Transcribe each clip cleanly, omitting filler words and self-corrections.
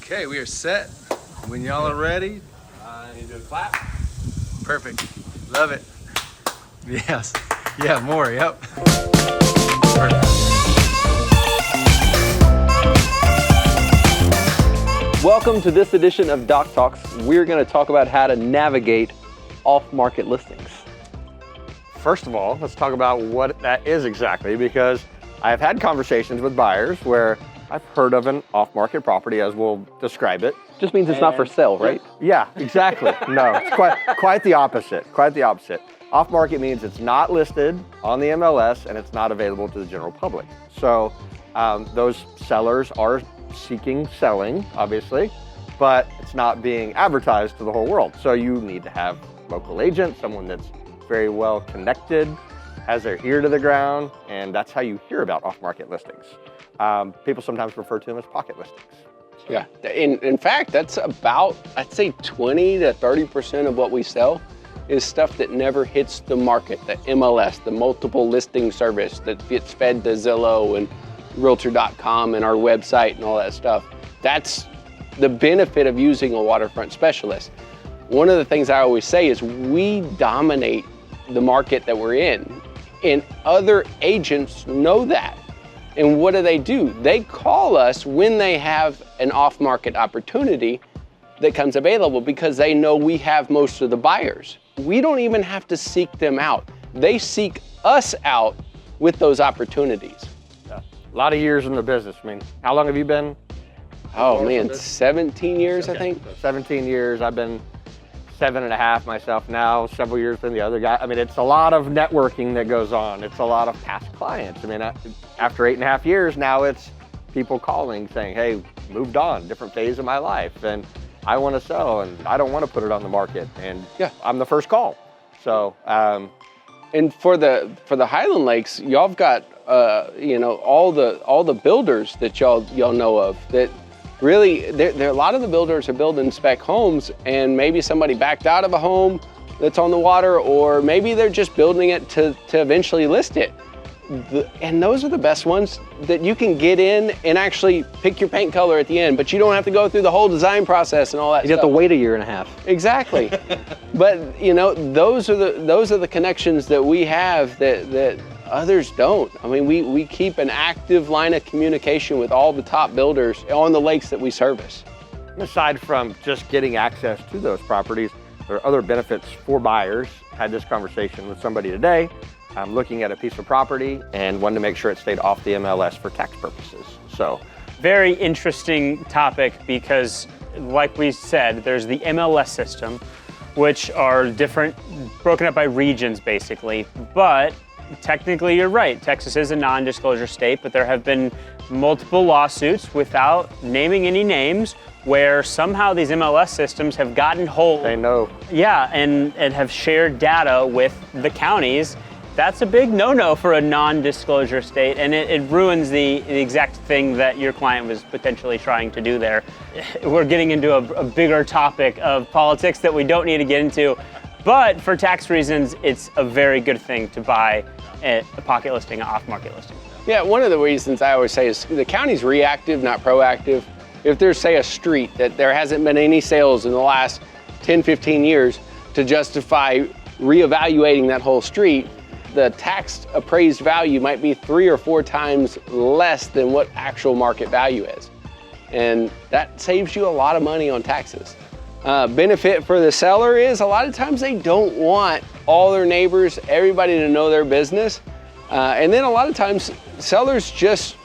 Okay, we are set. When y'all are ready, I need to clap. perfect. Love it. Yes. Yeah, more, yep. Perfect. Welcome to this edition of Doc Talks. We're going to talk about how to navigate off-market listings. First of all, let's talk about what that is exactly, because I've had conversations with buyers where I've heard of an off-market property, as we'll describe it. Just means it's not for sale, right? Yeah, exactly. No, it's quite the opposite. Quite the opposite. Off-market means it's not listed on the MLS and it's not available to the general public. So those sellers are seeking selling, obviously, but it's not being advertised to the whole world. So you need to have local agent, someone that's very well connected, has their ear to the ground, and that's how you hear about off-market listings. People sometimes refer to them as pocket listings. Yeah, in fact, that's about, I'd say 20 to 30% of what we sell is stuff that never hits the market, the MLS, the multiple listing service that gets fed to Zillow and Realtor.com and our website and all that stuff. That's the benefit of using a waterfront specialist. One of the things I always say is we dominate the market that we're in, and other agents know that. And what do? They call us when they have an off-market opportunity that comes available because they know we have most of the buyers. We don't even have to seek them out. They seek us out with those opportunities. Yeah. A lot of years in the business. I mean, how long have you been? Oh man, 17 years, okay. I think. So 17 years. I've been 7.5 myself now, several years been the other guy. I mean, it's a lot of networking that goes on. It's a lot of past clients. I mean, after 8.5 years, now it's people calling saying, hey, moved on, different phase of my life, and I want to sell, and I don't want to put it on the market, and yeah, I'm the first call. So, and for the Highland Lakes, y'all have got all the builders that y'all know of that. Really, a lot of the builders are building spec homes, and maybe somebody backed out of a home that's on the water, or maybe they're just building it to eventually list it. And those are the best ones that you can get in and actually pick your paint color at the end, but you don't have to go through the whole design process and all that stuff. You have to wait 1.5 years. Exactly. But those are the connections that we have that others don't. I mean, we keep an active line of communication with all the top builders on the lakes that we service. Aside from just getting access to those properties, there are other benefits for buyers. I had this conversation with somebody today. I'm looking at a piece of property and wanted to make sure it stayed off the MLS for tax purposes. So, very interesting topic because, like we said, there's the MLS system, which are different, broken up by regions basically, but technically, you're right. Texas is a non-disclosure state, but there have been multiple lawsuits without naming any names where somehow these MLS systems have gotten hold. They know. Yeah, and have shared data with the counties. That's a big no-no for a non-disclosure state, and it ruins the exact thing that your client was potentially trying to do there. We're getting into a bigger topic of politics that we don't need to get into. But for tax reasons, it's a very good thing to buy a pocket listing, an off-market listing. Yeah, one of the reasons I always say is the county's reactive, not proactive. If there's, say, a street that there hasn't been any sales in the last 10, 15 years to justify reevaluating that whole street, the tax appraised value might be 3 or 4 times less than what actual market value is. And that saves you a lot of money on taxes. Benefit for the seller is a lot of times they don't want all their neighbors, everybody to know their business. And then a lot of times sellers just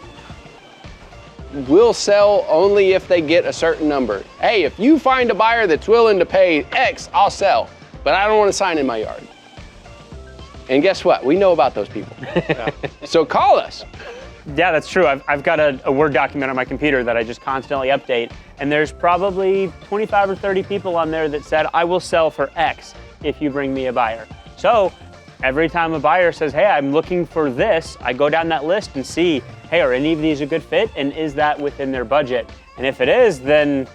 will sell only if they get a certain number. Hey, if you find a buyer that's willing to pay X, I'll sell, but I don't want a sign in my yard. And guess what? We know about those people. So call us. Yeah, that's true. I've got a Word document on my computer that I just constantly update, and there's probably 25 or 30 people on there that said, I will sell for X if you bring me a buyer. So every time a buyer says, hey, I'm looking for this, I go down that list and see, hey, are any of these a good fit, and is that within their budget? And if it is, then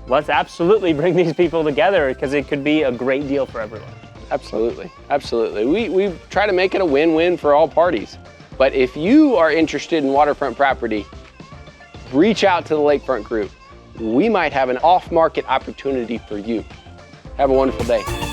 let's absolutely bring these people together because it could be a great deal for everyone. Absolutely, absolutely. We try to make it a win-win for all parties. But if you are interested in waterfront property, reach out to the Lakefront Group. we might have an off-market opportunity for you. Have a wonderful day.